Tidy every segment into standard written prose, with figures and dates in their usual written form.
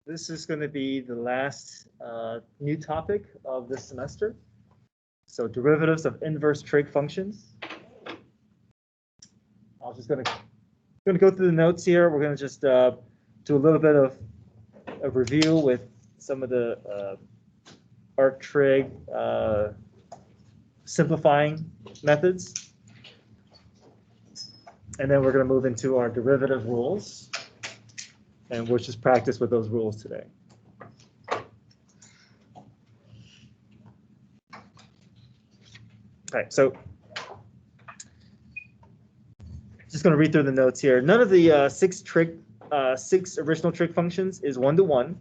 This is going to be the last new topic of this semester. So derivatives of inverse trig functions. I'm just going to go through the notes here. We're going to just do a little bit of a review with some of the arc trig simplifying methods. And then we're going to move into our derivative rules. And we'll just practice with those rules today. Okay, so just going to read through the notes here. None of the six original trig functions is one-to-one.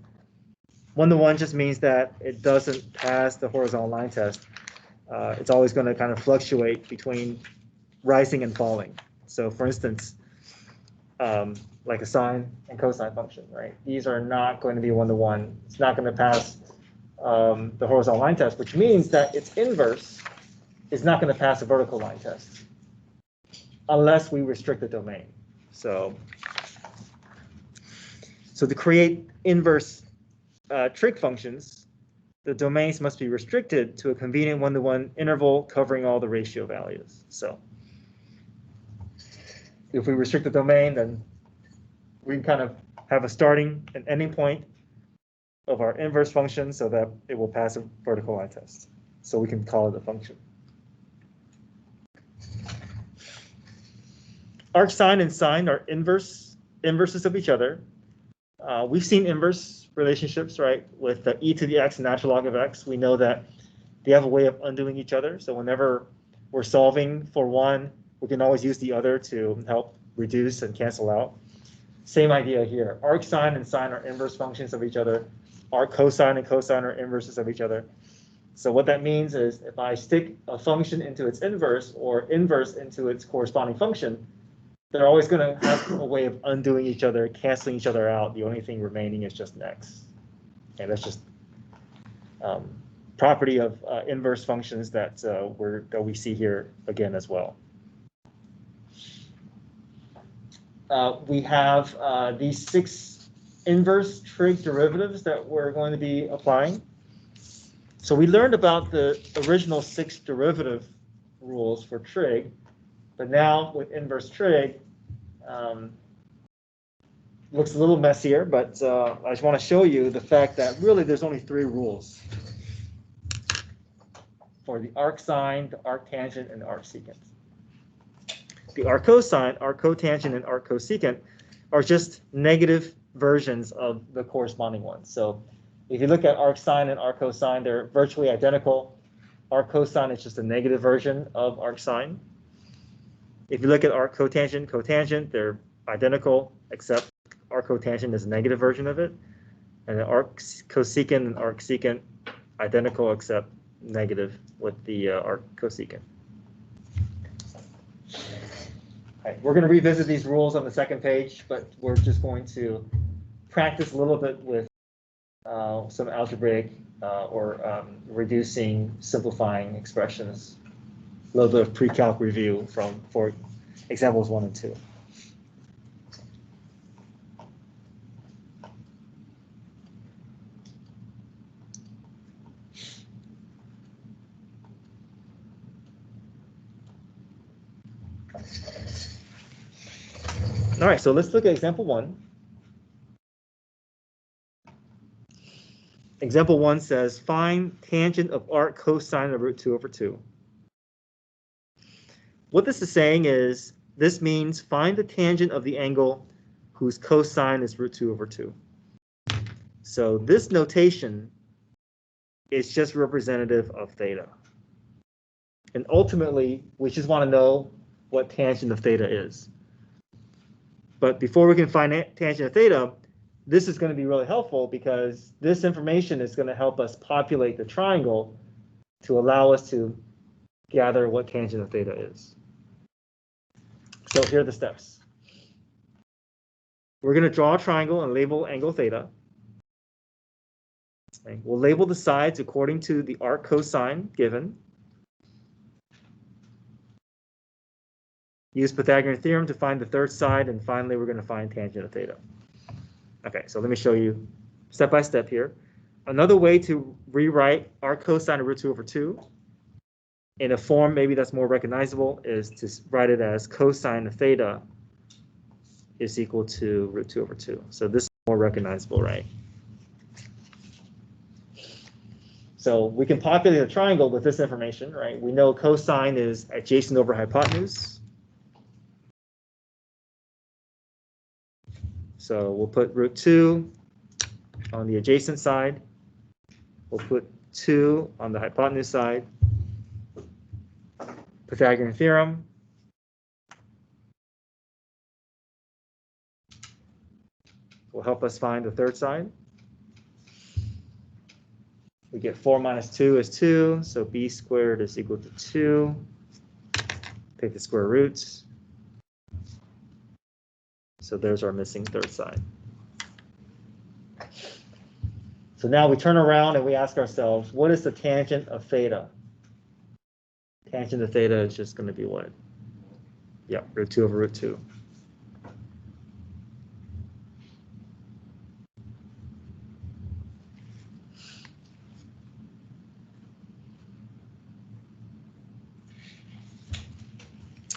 One-to-one just means that it doesn't pass the horizontal line test. It's always going to kind of fluctuate between rising and falling. So for instance, like a sine and cosine function, right? These are not going to be one-to-one. It's not going to pass the horizontal line test, which means that its inverse is not going to pass a vertical line test unless we restrict the domain. So to create inverse trig functions, the domains must be restricted to a convenient one-to-one interval covering all the ratio values. So if we restrict the domain, then we can kind of have a starting and ending point of our inverse function so that it will pass a vertical line test. So we can call it a function. Arcsine and sine are inverses of each other. We've seen inverse relationships, right? With the e to the x natural log of x, we know that they have a way of undoing each other. So whenever we're solving for one, we can always use the other to help reduce and cancel out. Same idea here. Arcsine and sine are inverse functions of each other. Arccosine and cosine are inverses of each other. So what that means is if I stick a function into its inverse or inverse into its corresponding function, they're always going to have a way of undoing each other, canceling each other out. The only thing remaining is just an x. And that's just property of inverse functions that we see here again as well. We have these six inverse trig derivatives that we're going to be applying. So we learned about the original six derivative rules for trig, but now with inverse trig, looks a little messier, but I just want to show you the fact that really there's only three rules for the arcsine, the arctangent, and the arcsecant. The arccosine, arccotangent, and arccosecant are just negative versions of the corresponding ones. So if you look at arcsine and arccosine, they're virtually identical. Arccosine is just a negative version of arcsine. If you look at arccotangent, cotangent, they're identical, except arccotangent is a negative version of it. And the arccosecant and arcsecant, identical except negative with the arccosecant. Right, we're going to revisit these rules on the second page, but we're just going to practice a little bit with some algebraic or reducing, simplifying expressions. A little bit of pre-calc review for examples 1 and 2. All right, so let's look at example 1. Example 1 says, find tangent of arc cosine of root 2 over 2. What this is saying is, this means find the tangent of the angle whose cosine is root 2 over 2. So this notation is just representative of theta. And ultimately, we just want to know what tangent of theta is. But before we can find tangent of theta, this is going to be really helpful because this information is going to help us populate the triangle to allow us to gather what tangent of theta is. So here are the steps. We're going to draw a triangle and label angle theta. We'll label the sides according to the arc cosine given. Use Pythagorean theorem to find the third side, and finally we're going to find tangent of theta. Okay, so let me show you step by step here. Another way to rewrite arc cosine of root 2 over 2 in a form maybe that's more recognizable is to write it as cosine of theta is equal to root 2 over 2. So this is more recognizable, right? So we can populate a triangle with this information, right? We know cosine is adjacent over hypotenuse. So we'll put root 2 on the adjacent side. We'll put 2 on the hypotenuse side. Pythagorean theorem. Will help us find the third side. We get 4 minus 2 is 2, so b squared is equal to 2. Take the square roots. So there's our missing third side. So now we turn around and we ask ourselves, what is the tangent of theta? Tangent of theta is just going to be what? Yeah, root 2 over root 2.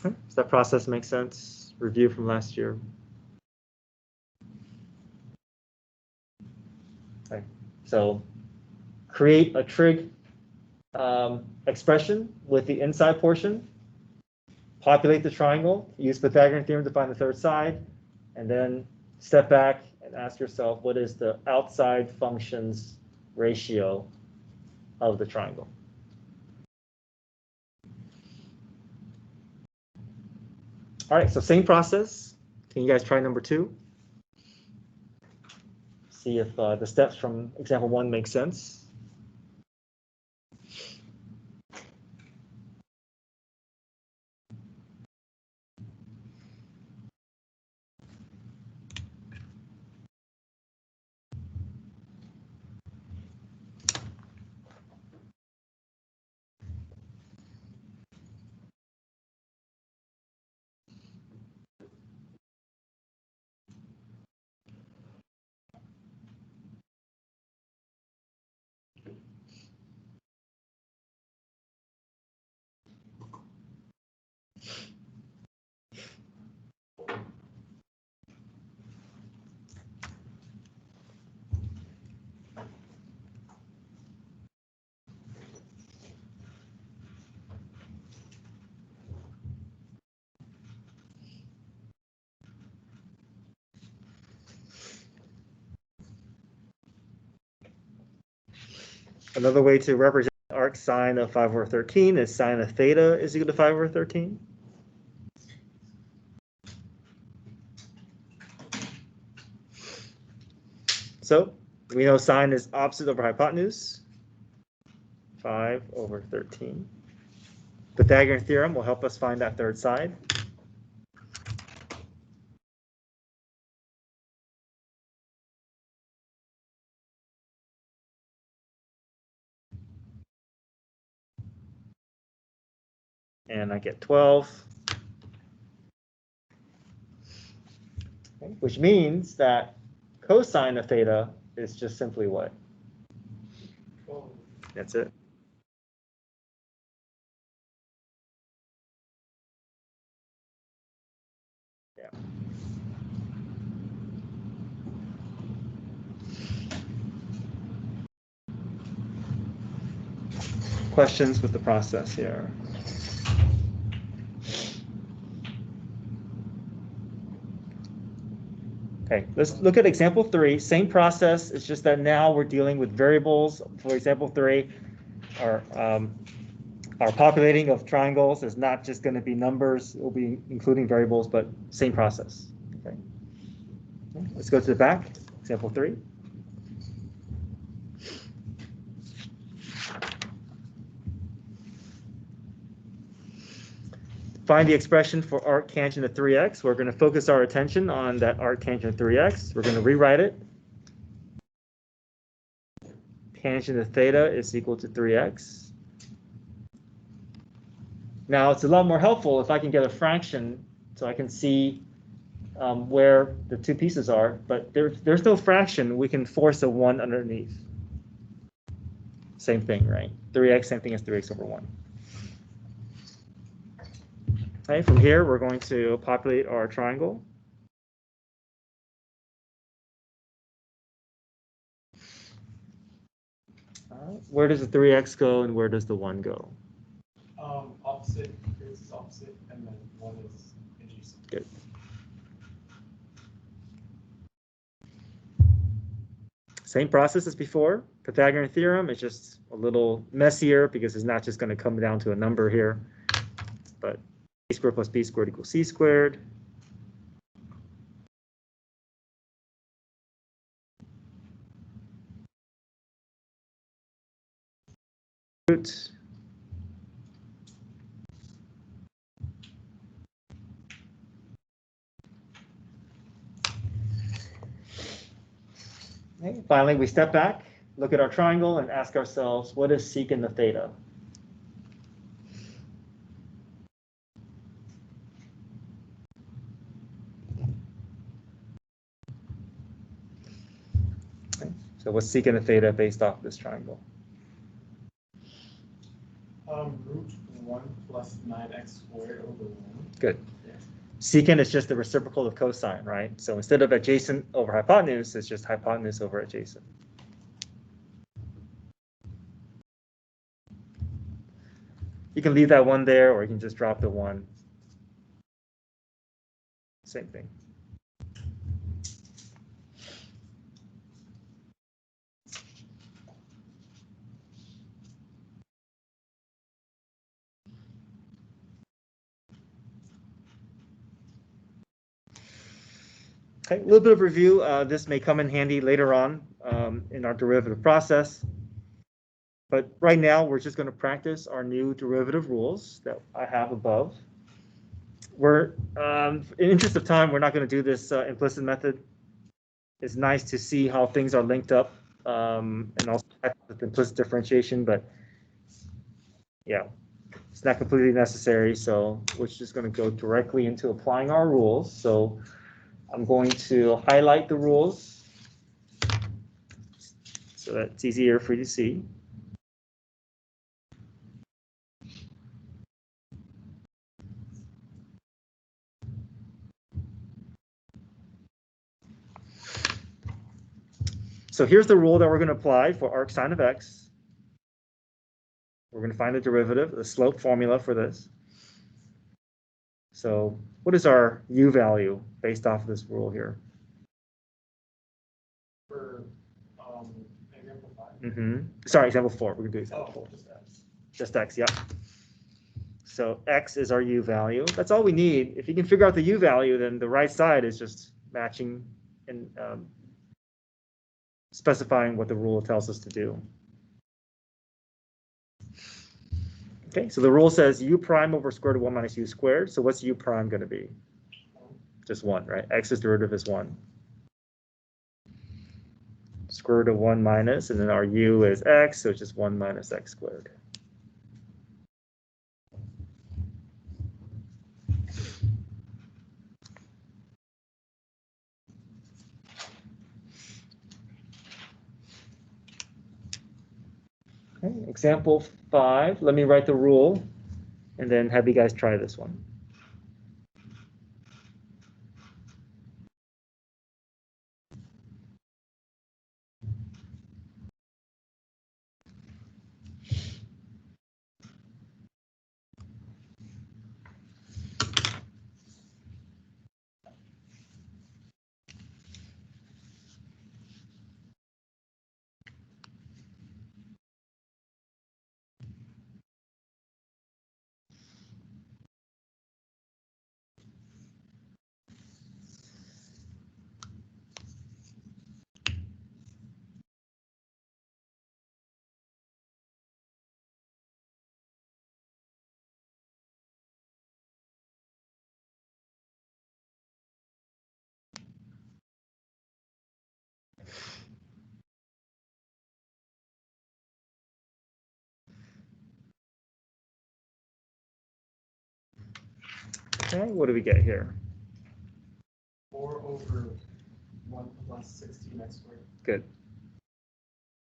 Does that process make sense? Review from last year. Okay. So create a trig expression with the inside portion, populate the triangle, use Pythagorean theorem to find the third side, and then step back and ask yourself, what is the outside functions ratio of the triangle? All right, so same process. Can you guys try number 2? See if the steps from example 1 make sense. Another way to represent arc sine of 5 over 13 is sine of theta is equal to 5 over 13. So we know sine is opposite over hypotenuse, 5 over 13. Pythagorean theorem will help us find that third side. And I get 12, okay, which means that cosine of theta is just simply what? 12. That's it. Yeah. Questions with the process here? Okay, let's look at example 3. Same process. It's just that now we're dealing with variables. For example 3, our populating of triangles is not just going to be numbers. It will be including variables, but same process. Okay. Let's go to the back. Example 3. Find the expression for arc tangent of 3x. We're going to focus our attention on that arc tangent of 3x. We're going to rewrite it. Tangent of theta is equal to 3x. Now, it's a lot more helpful if I can get a fraction so I can see where the two pieces are, but there's no fraction. We can force a 1 underneath. Same thing, right? 3x, same thing as 3x over 1. Okay, from here, we're going to populate our triangle. Where does the 3x go and where does the 1 go? Opposite, this is opposite, and then 1 is adjacent. Good. Same process as before. Pythagorean theorem is just a little messier because it's not just going to come down to a number here, but a squared plus b squared equals c squared. Root. Okay. Finally, we step back, look at our triangle, and ask ourselves, what is secant of theta? Okay. So what's secant of theta based off this triangle? Root 1 plus 9x squared over 1. Good. Secant is just the reciprocal of cosine, right? So instead of adjacent over hypotenuse, it's just hypotenuse over adjacent. You can leave that 1 there, or you can just drop the 1. Same thing. Okay, a little bit of review. This may come in handy later on in our derivative process. But right now, we're just going to practice our new derivative rules that I have above. We're, in interest of time, we're not going to do this implicit method. It's nice to see how things are linked up and also with implicit differentiation, but yeah, it's not completely necessary. So we're just going to go directly into applying our rules. So I'm going to highlight the rules so that it's easier for you to see. So here's the rule that we're going to apply for arc sine of x. We're going to find the derivative, the slope formula for this. So what is our u value based off of this rule here? For example 5. Sorry, example 4. We're going to do example 4. Just x. Just x, yeah. So x is our u value. That's all we need. If you can figure out the u value, then the right side is just matching and specifying what the rule tells us to do. Okay, so the rule says u prime over square root of 1 minus u squared. So what's u prime going to be? Just 1, right? X's derivative is 1. Square root of 1 minus, and then our u is x, so it's just 1 minus x squared. Okay, example 5. Let me write the rule and then have you guys try this one. Okay, what do we get here? 4 over 1 plus 16x squared. Good.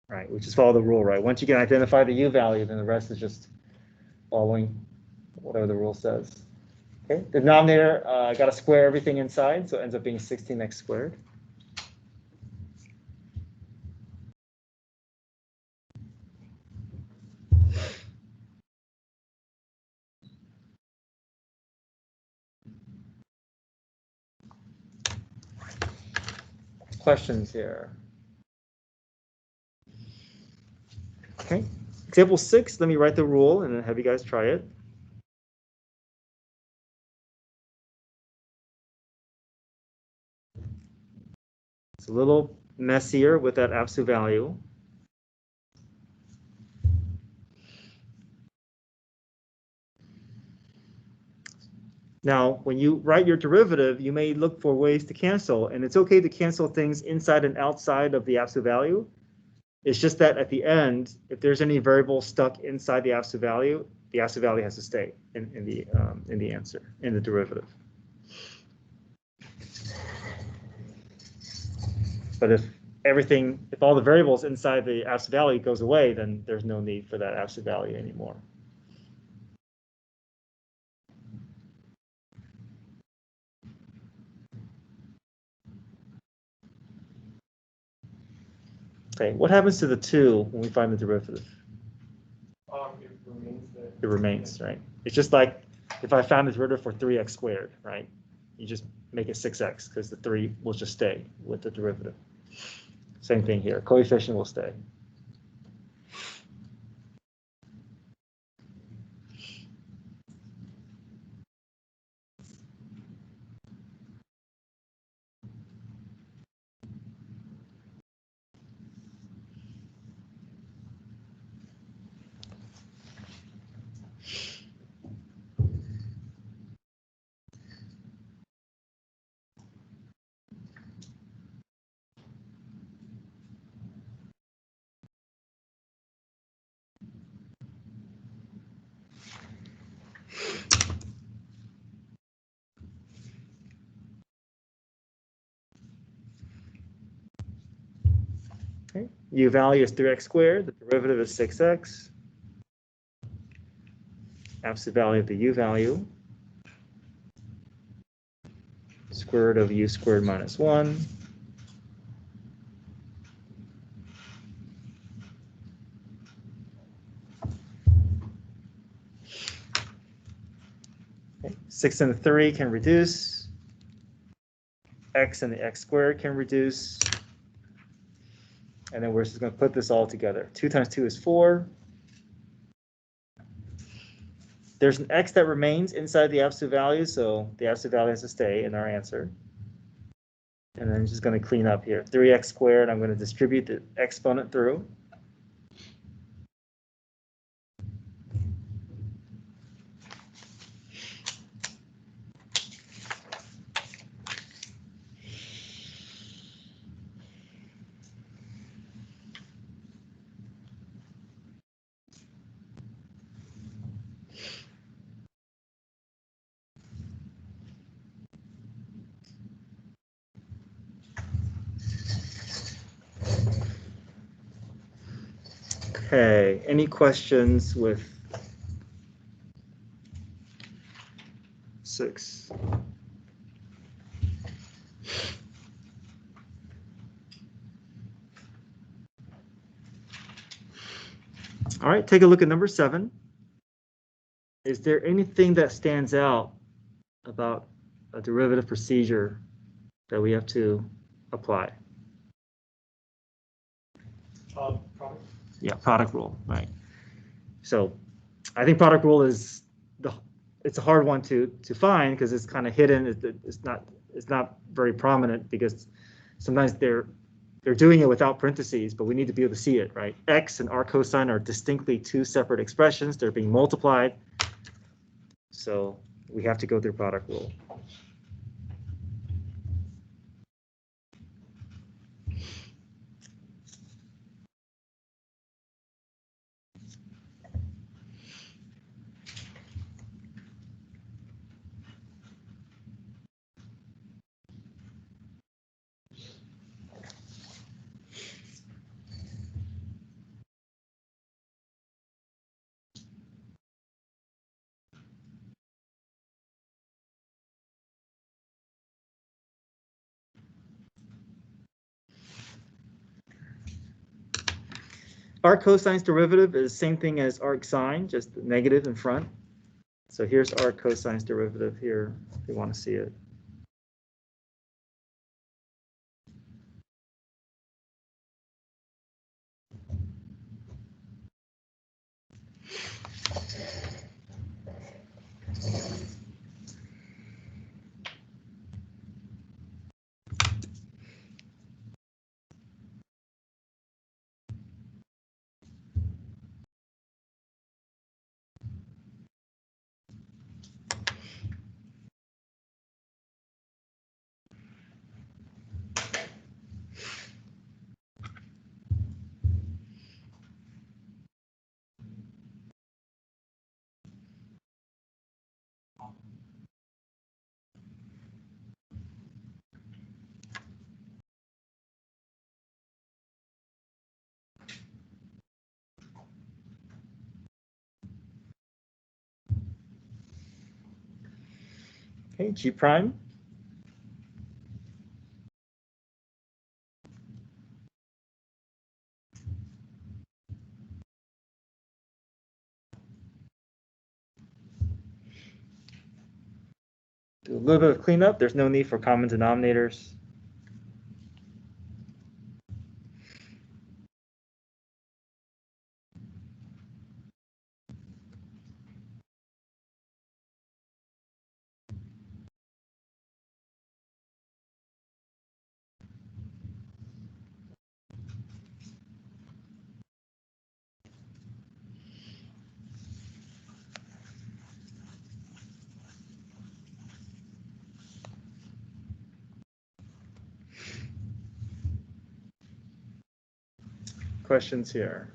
Right, we just follow the rule, right? Once you can identify the u value, then the rest is just following whatever the rule says. Okay, the denominator, I got to square everything inside, so it ends up being 16x squared. Questions here? Okay, example 6, let me write the rule and then have you guys try it. It's a little messier with that absolute value. Now, when you write your derivative, you may look for ways to cancel, and it's okay to cancel things inside and outside of the absolute value. It's just that at the end, if there's any variable stuck inside the absolute value has to stay in the answer, in the derivative. But if all the variables inside the absolute value goes away, then there's no need for that absolute value anymore. Okay, what happens to the 2 when we find the derivative? It remains there. It remains, right? It's just like if I found the derivative for 3x squared, right? You just make it 6x because the 3 will just stay with the derivative. Same thing here, coefficient will stay. Okay. U value is 3x squared, the derivative is 6x. Absolute value of the u value, square root of u squared minus 1. Okay. 6 and the 3 can reduce. X and the x squared can reduce. And then we're just going to put this all together. 2 times 2 is 4. There's an x that remains inside the absolute value, so the absolute value has to stay in our answer. And then I'm just going to clean up here. 3x squared, I'm going to distribute the exponent through. Okay, any questions with 6? All right, take a look at number 7. Is there anything that stands out about a derivative procedure that we have to apply? Product. Yeah, product rule, right. So I think product rule is it's a hard one to find because it's kind of hidden. It's not very prominent because sometimes they're doing it without parentheses, but we need to be able to see it, right? X and R cosine are distinctly 2 separate expressions. They're being multiplied. So we have to go through product rule. Arc cosine's derivative is the same thing as arc sine, just negative in front. So here's arc cosine's derivative here, if you want to see it. Okay, G prime. Do a little bit of cleanup. There's no need for common denominators. Questions here?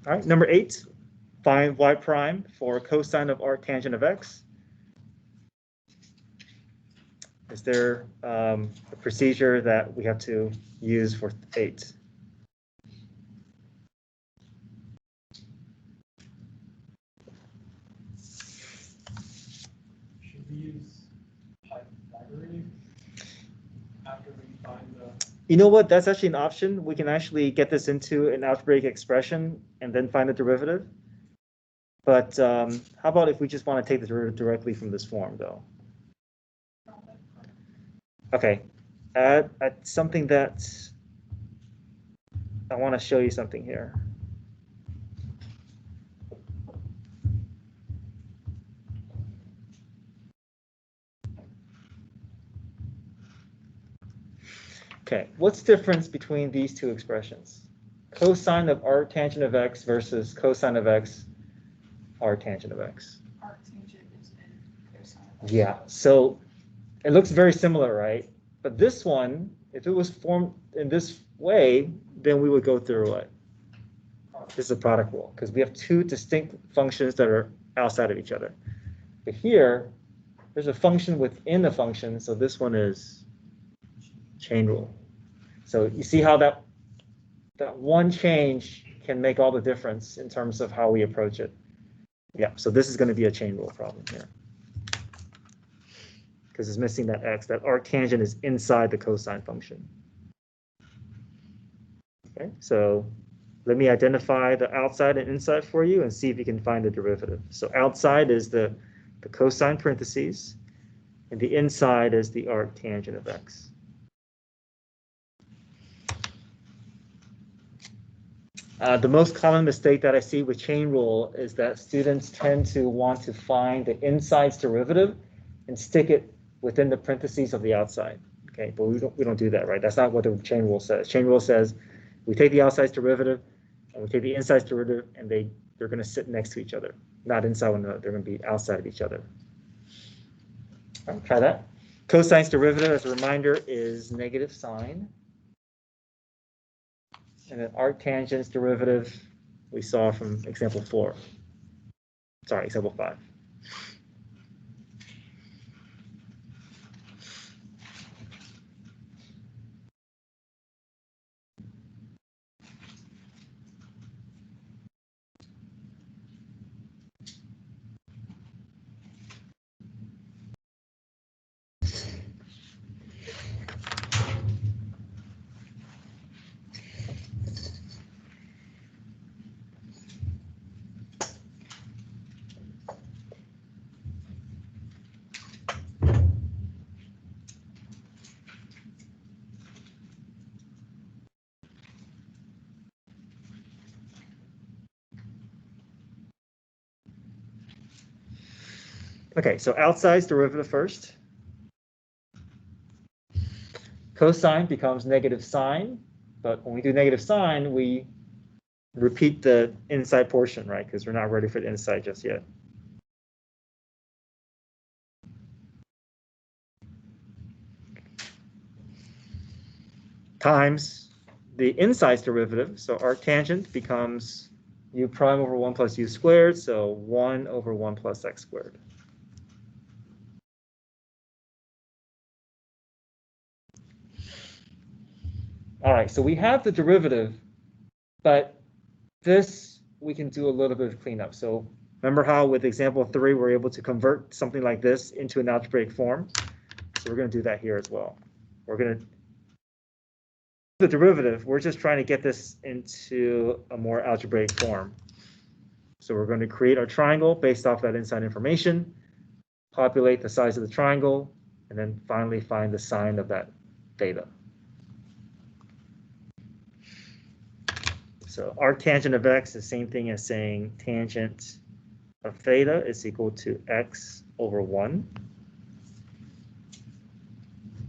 All right, number 8, find y prime for cosine of arc tangent of x. Is there a procedure that we have to use for 8? Should we use Pythagorean after we find the? You know what? That's actually an option. We can actually get this into an algebraic expression and then find the derivative. But how about if we just want to take the derivative directly from this form, though? Okay, add something that I want to show you something here. Okay, what's the difference between these two expressions? Cosine of arc tangent of x versus cosine of x arc tangent of x. Arc tangent is in cosine. Yeah, so it looks very similar, right? But this one, if it was formed in this way, then we would go through what? This is a product rule, because we have two distinct functions that are outside of each other. But here, there's a function within a function, so this one is chain rule. So you see how that one change can make all the difference in terms of how we approach it. Yeah, so this is going to be a chain rule problem here. Because it's missing that x. That arc tangent is inside the cosine function. Okay, so let me identify the outside and inside for you and see if you can find the derivative. So outside is the cosine parentheses, and the inside is the arc tangent of x. The most common mistake that I see with chain rule is that students tend to want to find the inside's derivative and stick it within the parentheses of the outside. Okay, but we don't do that, right? That's not what the chain rule says. Chain rule says we take the outside's derivative and we take the inside's derivative, and they're going to sit next to each other, not inside one another. They're going to be outside of each other. All right, try that. Cosine's derivative, as a reminder, is negative sine. And then arc tangent's derivative we saw from example 4. Sorry, example 5. Okay, so outsize derivative first. Cosine becomes negative sine, but when we do negative sine, we repeat the inside portion, right? Because we're not ready for the inside just yet. Times the inside derivative, so arctangent becomes u prime over 1 plus u squared, so 1 over 1 plus x squared. All right, so we have the derivative, but this we can do a little bit of cleanup. So remember how with example 3, we're able to convert something like this into an algebraic form? So we're going to do that here as well. We're going to the derivative, we're just trying to get this into a more algebraic form. So we're going to create our triangle based off that inside information, populate the size of the triangle, and then finally find the sine of that theta. So arctangent of x is the same thing as saying tangent of theta is equal to x over 1.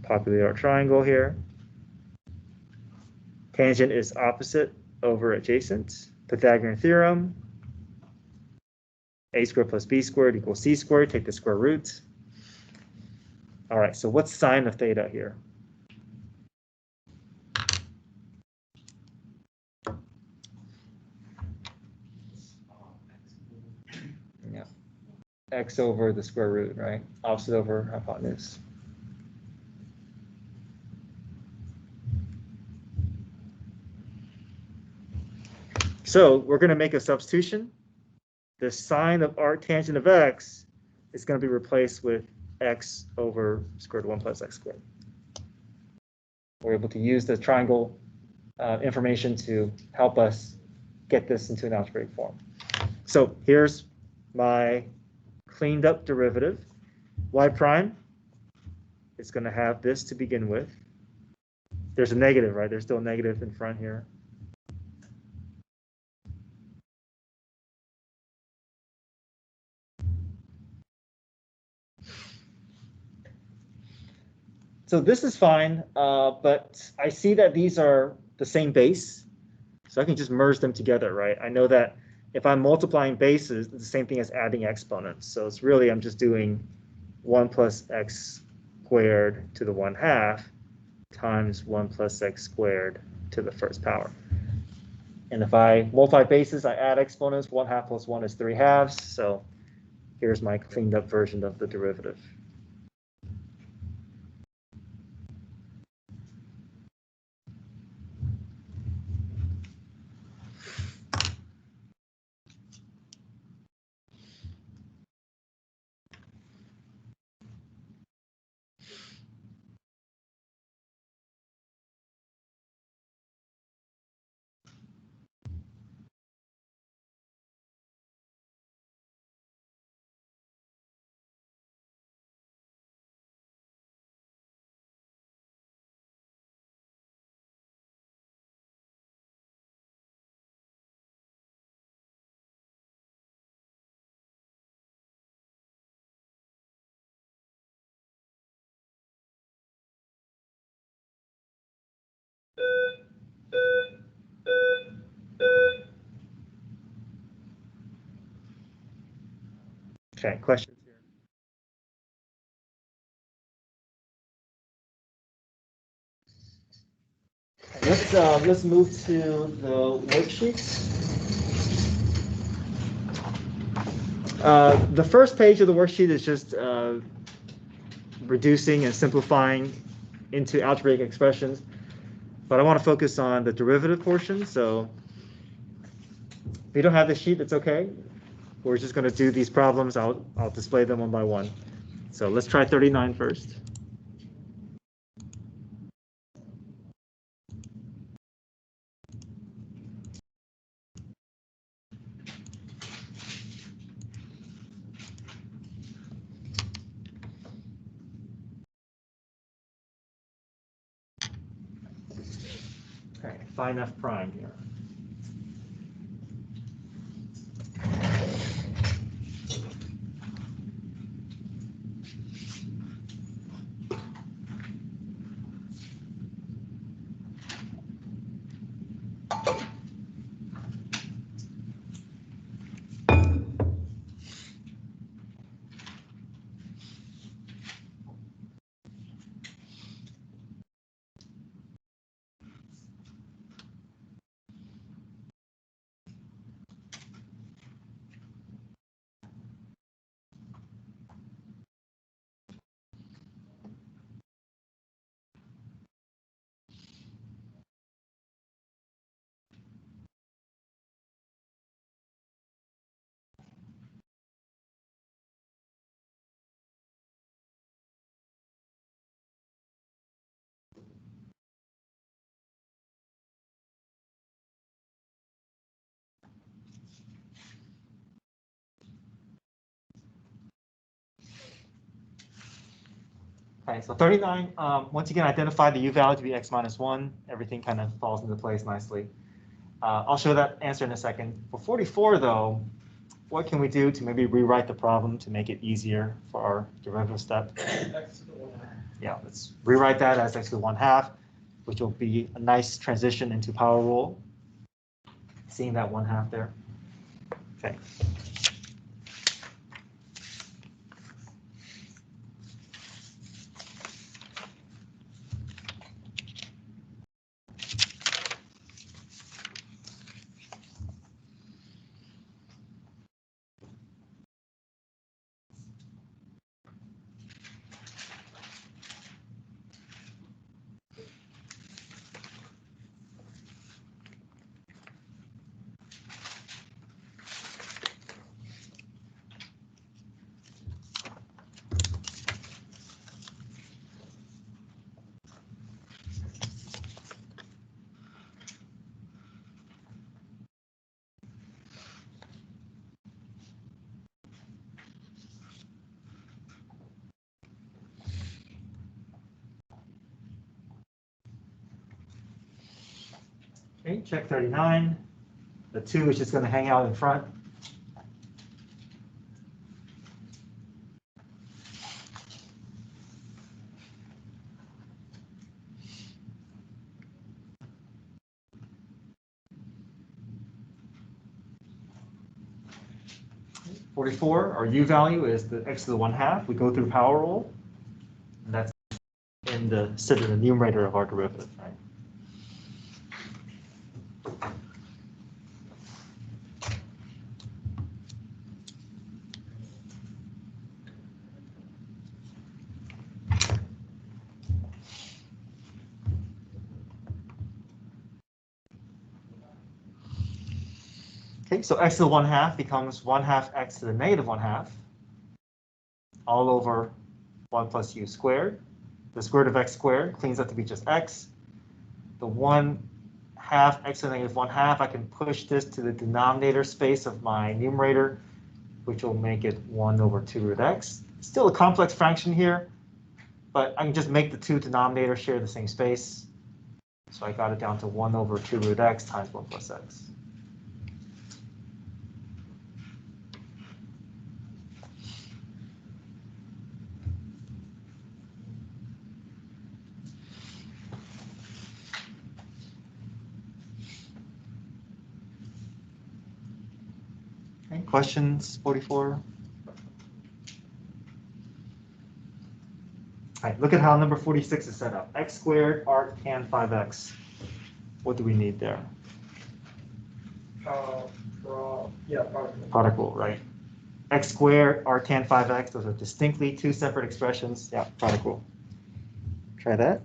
Populate our triangle here. Tangent is opposite over adjacent. Pythagorean theorem. A squared plus b squared equals c squared. Take the square root. All right, so what's sine of theta here? Yeah, x over the square root, right? Opposite over hypotenuse. So we're going to make a substitution. The sine of arctangent of x is going to be replaced with x over square root 1 plus x squared. We're able to use the triangle information to help us get this into an algebraic form. So here's my cleaned up derivative. Y prime is going to have this to begin with. There's a negative, right? There's still a negative in front here. So this is fine, but I see that these are the same base, so I can just merge them together, right? I know that if I'm multiplying bases, it's the same thing as adding exponents. So it's really, I'm just doing 1 plus x squared to the 1/2 times 1 plus x squared to the first power. And if I multiply bases, I add exponents. 1/2 plus 1 is 3/2. So here's my cleaned up version of the derivative. Okay, questions here? Let's move to the worksheets. The first page of the worksheet is just reducing and simplifying into algebraic expressions, but I want to focus on the derivative portion. So if you don't have the sheet, it's okay. We're just going to do these problems. I'll display them one by one. So let's try 39 first. Okay, find f prime here. Okay, so 39, once again, identify the u value to be x minus 1. Everything kind of falls into place nicely. I'll show that answer in a second. For 44, though, what can we do to maybe rewrite the problem to make it easier for our derivative step? X to the 1/2. Yeah, let's rewrite that as x to the 1/2, which will be a nice transition into power rule. Seeing that 1/2 there. Okay. Okay, check 39. The 2 is just going to hang out in front. Okay, 44, our u value is the x to the 1/2. We go through power rule, and that's in the sit in the numerator of our derivative, right? Okay, so x to the 1/2 becomes 1/2 x to the negative 1/2, all over 1 plus u squared. The square root of x squared cleans up to be just x. The 1/2 x to the negative 1/2, I can push this to the denominator space of my numerator, which will make it 1 over 2 root x. Still a complex fraction here, but I can just make the two denominators share the same space. So I got it down to 1 over 2 root x times 1 plus x. Okay, questions, 44? All right, look at how number 46 is set up. X squared arc tan 5x. What do we need there? Product rule, right? X squared arc tan 5x, those are distinctly two separate expressions. Yeah, product rule. Try that.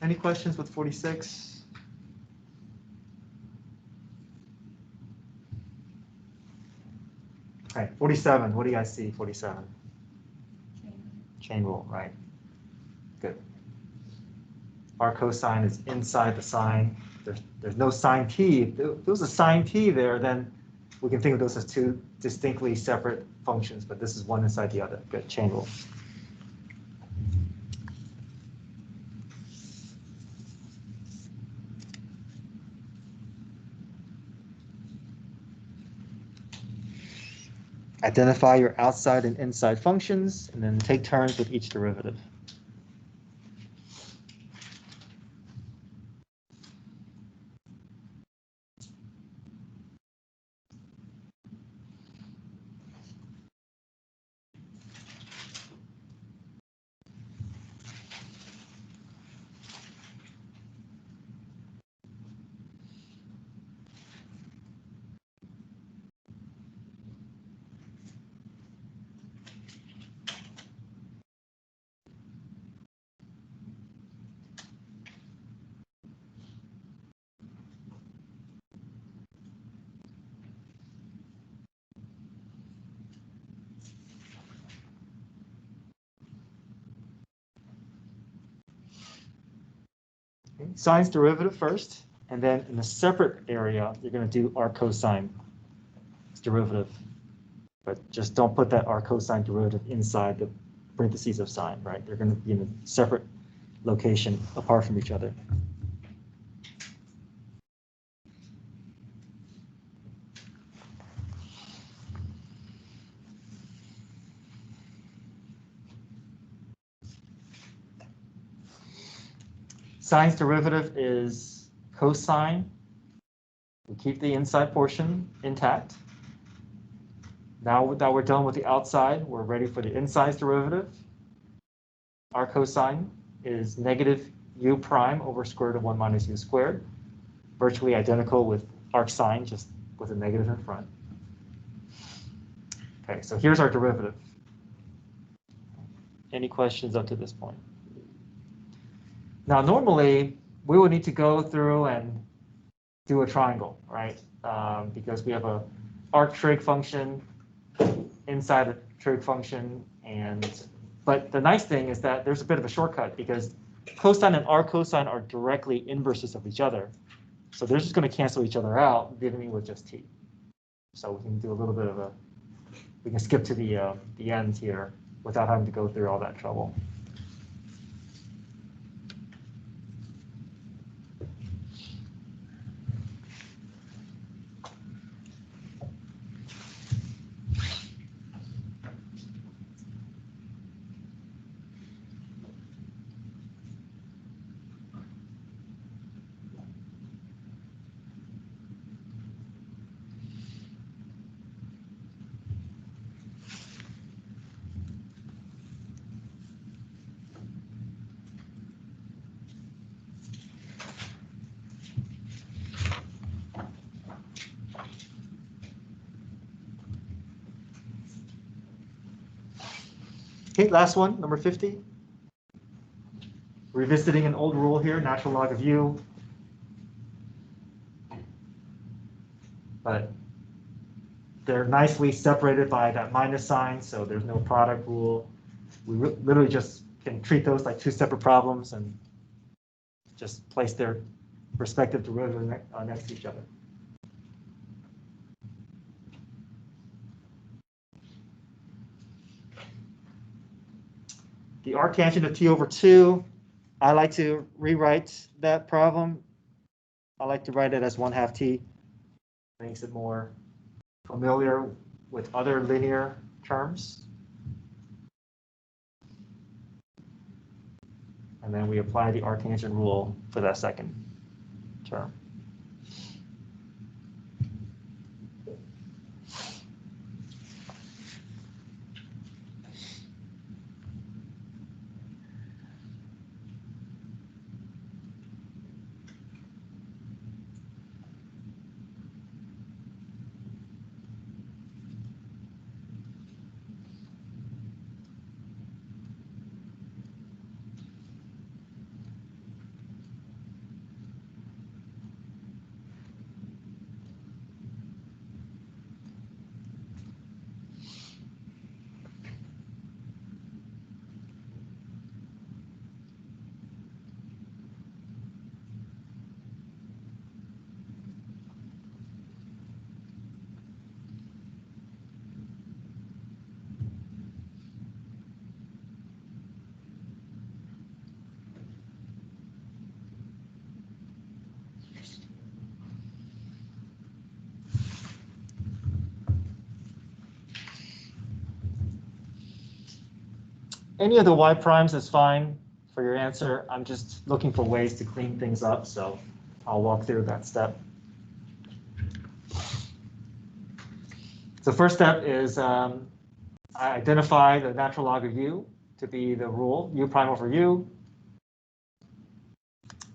Any questions with 46? Okay, 47. What do you guys see? 47. Chain. Chain rule, right? Good. Our cosine is inside the sine. There's no sine t. If there was a sine t there, then we can think of those as two distinctly separate functions, but this is one inside the other. Good, chain rule. Identify your outside and inside functions, and then take turns with each derivative. Sine's derivative first, and then in a separate area, you're going to do our cosine derivative. But just don't put that our cosine derivative inside the parentheses of sine, right? They're going to be in a separate location apart from each other. Sine's derivative is cosine. We keep the inside portion intact. Now that we're done with the outside, we're ready for the inside's derivative. Our cosine is negative u prime over square root of 1 minus u squared. Virtually identical with arc sine, just with a negative in front. Okay, so here's our derivative. Any questions up to this point? Now, normally, we would need to go through and do a triangle, right? Because we have a arc trig function inside a trig function, but the nice thing is that there's a bit of a shortcut because cosine and arc cosine are directly inverses of each other. So they're just going to cancel each other out, leaving me with just t. So we can do a little bit of we can skip to the end here without having to go through all that trouble. Okay, last one, number 50. Revisiting an old rule here, natural log of u. But they're nicely separated by that minus sign, so there's no product rule. We literally just can treat those like two separate problems and just place their respective derivatives next to each other. The arctangent of t over 2, I like to rewrite that problem. I like to write it as 1/2 t. Makes it more familiar with other linear terms. And then we apply the arctangent rule for that second term. any of the y primes is fine for your answer. I'm just looking for ways to clean things up, so I'll walk through that step. So first step is I identify the natural log of u to be the rule, u prime over u.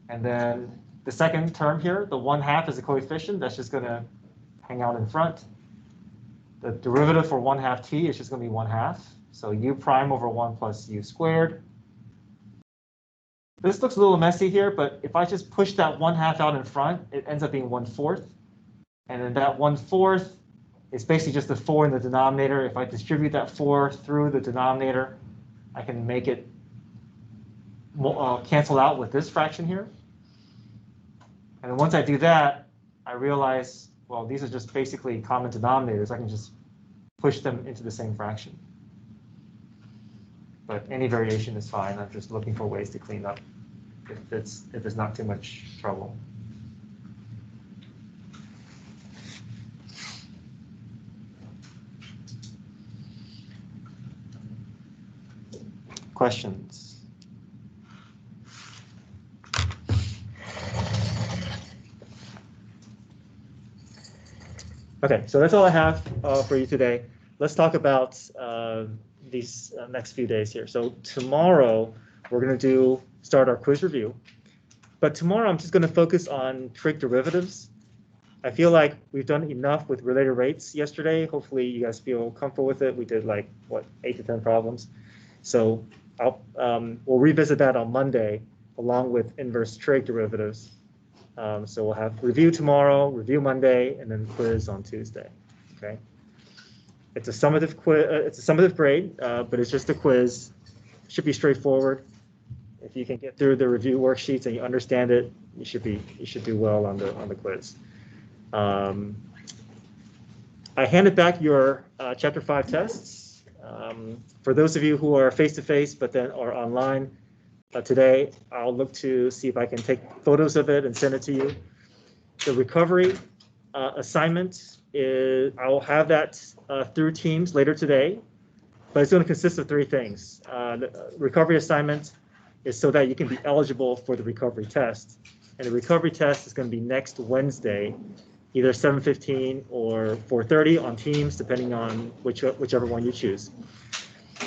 And then the second term here, the 1/2 is a coefficient. That's just going to hang out in front. The derivative for 1/2 t is just going to be 1/2. So u prime over 1 plus u squared. This looks a little messy here, but if I just push that 1/2 out in front, it ends up being 1/4. And then that 1/4 is basically just the 4 in the denominator. If I distribute that 4 through the denominator, I can make it cancel out with this fraction here. And then once I do that, I realize, well, these are just basically common denominators. I can just push them into the same fraction. But any variation is fine. I'm just looking for ways to clean up if it's not too much trouble. Questions? Okay, so that's all I have for you today. Let's talk about these next few days here. So tomorrow we're going to start our quiz review. But tomorrow I'm just going to focus on trig derivatives. I feel like we've done enough with related rates yesterday. Hopefully you guys feel comfortable with it. We did like, what, 8 to 10 problems. So we'll revisit that on Monday along with inverse trig derivatives. So we'll have review tomorrow, review Monday, and then quiz on Tuesday. Okay. It's a summative quiz. It's a summative grade, but it's just a quiz. Should be straightforward. If you can get through the review worksheets and you understand it, you should do well on the quiz. I handed back your Chapter 5 tests. For those of you who are face-to-face but then are online, today, I'll look to see if I can take photos of it and send it to you. The recovery assignment is, I'll have that through Teams later today, but it's going to consist of 3 things. The recovery assignment is so that you can be eligible for the recovery test. And the recovery test is going to be next Wednesday, either 7:15 or 4:30 on Teams, depending on whichever one you choose.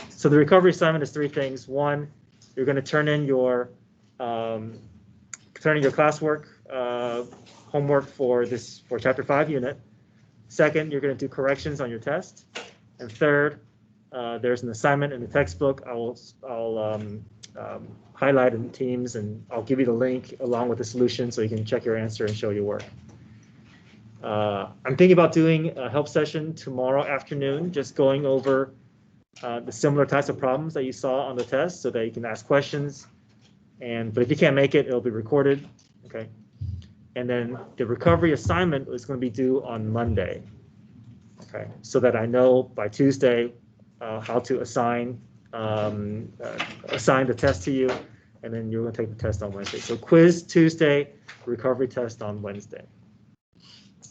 So the recovery assignment is 3 things. 1, you're going to turn in your classwork, homework for Chapter 5 unit. Second, you're going to do corrections on your test. And third, there's an assignment in the textbook. I'll highlight in Teams, and I'll give you the link along with the solution so you can check your answer and show your work. I'm thinking about doing a help session tomorrow afternoon, just going over the similar types of problems that you saw on the test so that you can ask questions. But if you can't make it, it'll be recorded. Okay. And then the recovery assignment is going to be due on Monday. Okay. So that I know by Tuesday how to assign the test to you, and then you're going to take the test on Wednesday. So quiz Tuesday, recovery test on Wednesday.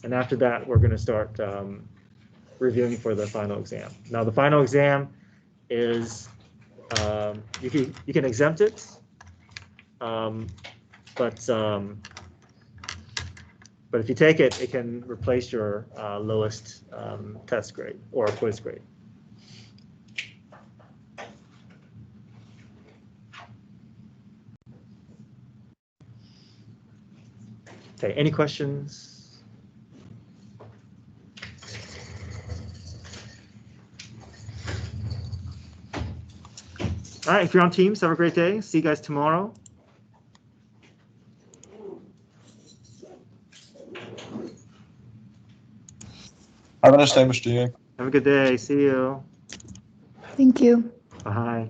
And after that, we're going to start reviewing for the final exam. Now, the final exam is you can exempt it, but if you take it, it can replace your lowest test grade or quiz grade. Okay, any questions? All right, if you're on Teams, have a great day. See you guys tomorrow. Have a nice day, Mr. Yang. Have a good day. See you. Thank you. Bye.